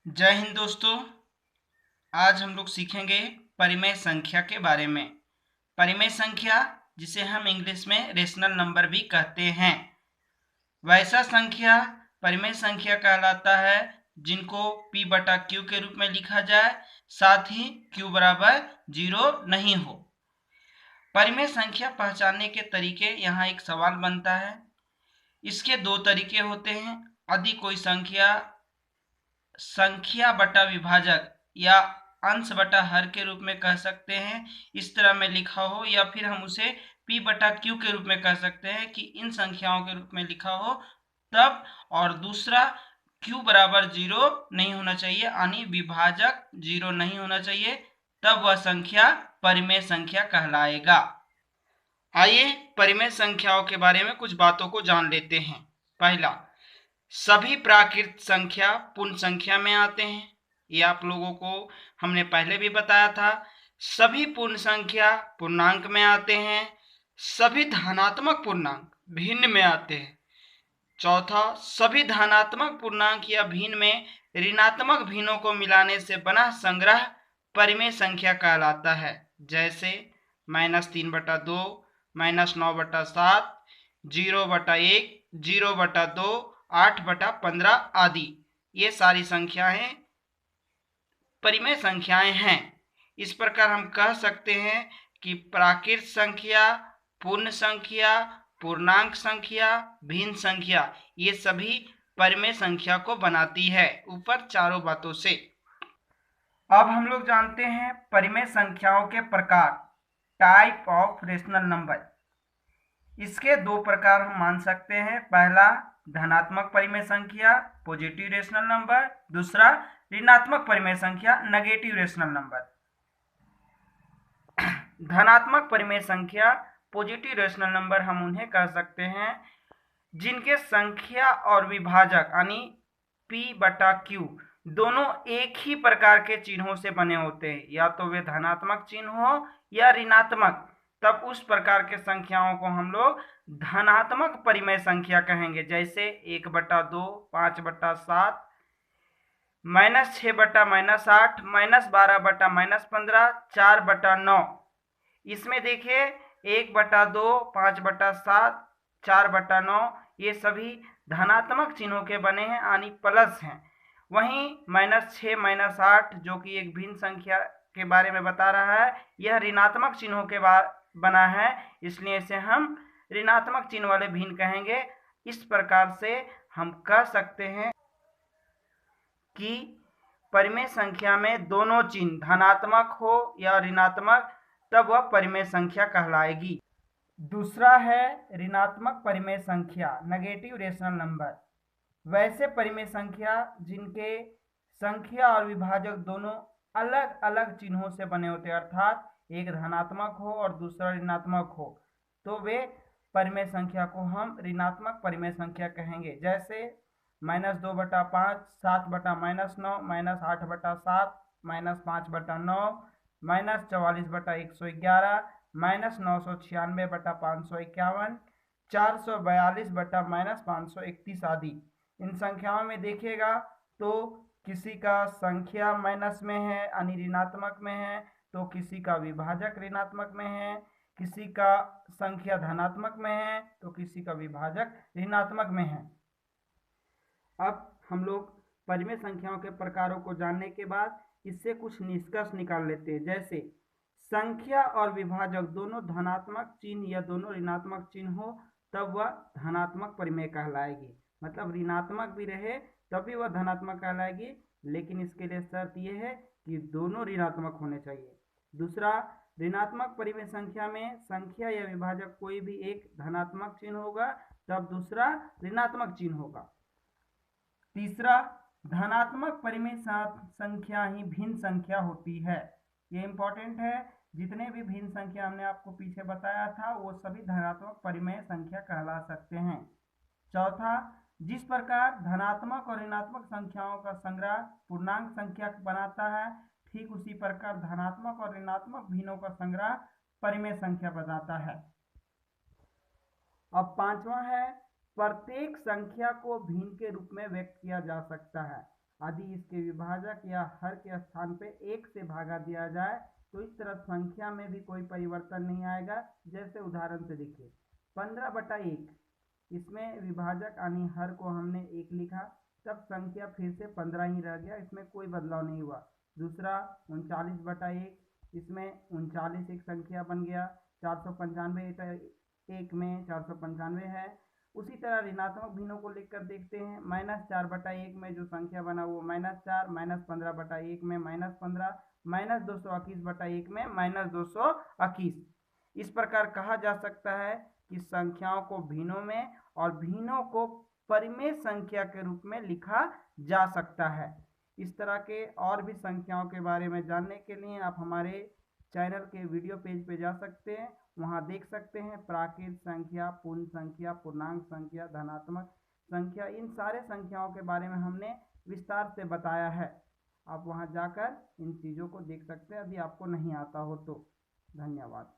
जय हिंद दोस्तों। आज हम लोग सीखेंगे परिमेय संख्या के बारे में। परिमेय संख्या, जिसे हम इंग्लिश में रेशनल नंबर भी कहते हैं, वैसा संख्या परिमेय संख्या कहलाता है जिनको p बटा q के रूप में लिखा जाए, साथ ही q बराबर 0 नहीं हो। परिमेय संख्या पहचानने के तरीके, यहाँ एक सवाल बनता है। इसके दो तरीके होते हैं। यदि कोई संख्या बटा विभाजक या अंश बटा हर के रूप में कह सकते हैं, इस तरह में लिखा हो, या फिर हम उसे p बटा q के रूप में कह सकते हैं कि इन संख्याओं के रूप में लिखा हो तब। और दूसरा, q बराबर 0 नहीं होना चाहिए, यानी विभाजक 0 नहीं होना चाहिए, तब वह संख्या परिमेय संख्या कहलाएगा। आइए परिमेय संख्याओं के बारे में कुछ बातों को जान लेते हैं। पहला, सभी प्राकृत संख्या पूर्ण संख्या में आते हैं। ये आप लोगों को हमने पहले भी बताया था। सभी पूर्ण संख्या पूर्णांक में आते हैं। सभी धनात्मक पूर्णांक भिन्न में आते हैं। चौथा, सभी धनात्मक पूर्णांक या भिन्न में ऋणात्मक भिन्नों को मिलाने से बना संग्रह परिमेय संख्या कहलाता है। जैसे -3/2, -9/7, 0/1, 0/2, 8/15 आदि। ये सारी संख्याएं परिमेय संख्याएं हैं। इस प्रकार हम कह सकते हैं कि प्राकृत संख्या, पूर्ण संख्या, पूर्णांक संख्या, भिन्न संख्या, ये सभी परिमेय संख्या को बनाती है, ऊपर चारों बातों से। अब हम लोग जानते हैं परिमेय संख्याओं के प्रकार, टाइप ऑफ रेशनल नंबर। इसके दो प्रकार हम मान सकते हैं। पहला, धनात्मक परिमेय संख्या पॉजिटिव रेशनल नंबर। दूसरा, ऋणात्मक परिमेय संख्या नेगेटिव रेशनल नंबर। धनात्मक परिमेय संख्या पॉजिटिव रेशनल नंबर हम उन्हें कह सकते हैं जिनके संख्या और विभाजक यानी p बटा q दोनों एक ही प्रकार के चिन्हों से बने होते हैं, या तो वे धनात्मक चिन्ह हो या ऋणात्मक। तब उस प्रकार के संख्याओं को हम लोग धनात्मक परिमेय संख्या कहेंगे। जैसे 1/2, 5/7, -6/-8, -12/-15, 4/9। इसमें देखिए 1/2, 5/7, 4/9 ये सभी धनात्मक चिन्हों के बने हैं, यानी प्लस हैं। वहीं -6, -8 जो कि एक भिन्न संख्या के बारे में बता रहा है, यह ऋणात्मक चिन्हों के बना है, इसलिए इसे हम ऋणात्मक चिन्ह वाले भिन्न कहेंगे। इस प्रकार से हम कह सकते हैं कि परिमेय संख्या में दोनों चिन्ह धनात्मक हो या ऋणात्मक, तब वह परिमेय संख्या कहलाएगी। दूसरा है ऋणात्मक परिमेय संख्या नेगेटिव रेशनल नंबर। वैसे परिमेय संख्या जिनके संख्या और विभाजक दोनों अलग अलग चिन्हों से बने होते हैं, अर्थात एक धनात्मक हो और दूसरा ऋणात्मक हो, तो वे परिमेय संख्या को हम ऋणात्मक परिमेय संख्या कहेंगे। जैसे -2/5, 7/-9, -8/7, -5/9, -44/111, -996/551, 442/-531 आदि। इन संख्याओं में देखिएगा तो किसी का संख्या माइनस में है यानी ऋणात्मक में है, तो किसी का विभाजक ऋणात्मक में है, किसी का संख्या धनात्मक में है तो किसी का विभाजक ऋणात्मक में है। अब हम लोग परिमेय संख्याओं के प्रकारों को जानने के बाद इससे कुछ निष्कर्ष निकाल लेते हैं। जैसे संख्या और विभाजक दोनों धनात्मक चिन्ह या दोनों ऋणात्मक चिन्ह हो तब वह धनात्मक परिमेय कहलाएगी। मतलब ऋणात्मक भी रहे तब भी वह धनात्मक कहलाएगी, लेकिन इसके लिए शर्त यह है कि दोनों ऋणात्मक होने चाहिए। दूसरा, ऋणात्मक परिमेय संख्या में संख्या या विभाजक कोई भी एक धनात्मक चिन्ह होगा तब दूसरा ऋणात्मक चिन्ह होगा। तीसरा, धनात्मक परिमेय संख्या ही भिन्न संख्या होती है। ये इंपॉर्टेंट है। जितने भी भिन्न संख्या हमने आपको पीछे बताया था वो सभी धनात्मक परिमेय संख्या कहला सकते हैं। चौथा, जिस प्रकार धनात्मक और ऋणात्मक संख्याओं का संग्रह पूर्णांक संख्या बनाता है, ठीक उसी प्रकार धनात्मक और ऋणात्मक भिन्नों का संग्रह परिमेय संख्या बनाता है। अब पांचवा है, प्रत्येक संख्या को भिन्न के रूप में व्यक्त किया जा सकता है। यदि इसके विभाजक या हर के स्थान पे 1 से भागा दिया जाए तो इस तरह संख्या में भी कोई परिवर्तन नहीं आएगा। जैसे उदाहरण से देखिए 15/1, इसमें विभाजक यानी हर को हमने 1 लिखा, तब संख्या फिर से 15 ही रह गया, इसमें कोई बदलाव नहीं हुआ। दूसरा 39/1, इसमें 39 एक संख्या बन गया, 495 एक में 495 है। उसी तरह ऋणात्मक भिन्नों को लिखकर देखते हैं। -4/1 में जो संख्या बना वो -4, -15/1 में -15, -221/1 में -221। इस प्रकार कहा जा सकता है कि संख्याओं को भिन्नों में और भिन्नों को परिमेय संख्या के रूप में लिखा जा सकता है। इस तरह के और भी संख्याओं के बारे में जानने के लिए आप हमारे चैनल के वीडियो पेज पे जा सकते हैं, वहां देख सकते हैं प्राकृत संख्या, पूर्ण संख्या, पूर्णांक संख्या, धनात्मक संख्या, इन सारे संख्याओं के बारे में हमने विस्तार से बताया है। आप वहां जाकर इन चीज़ों को देख सकते हैं यदि आपको नहीं आता हो तो। धन्यवाद।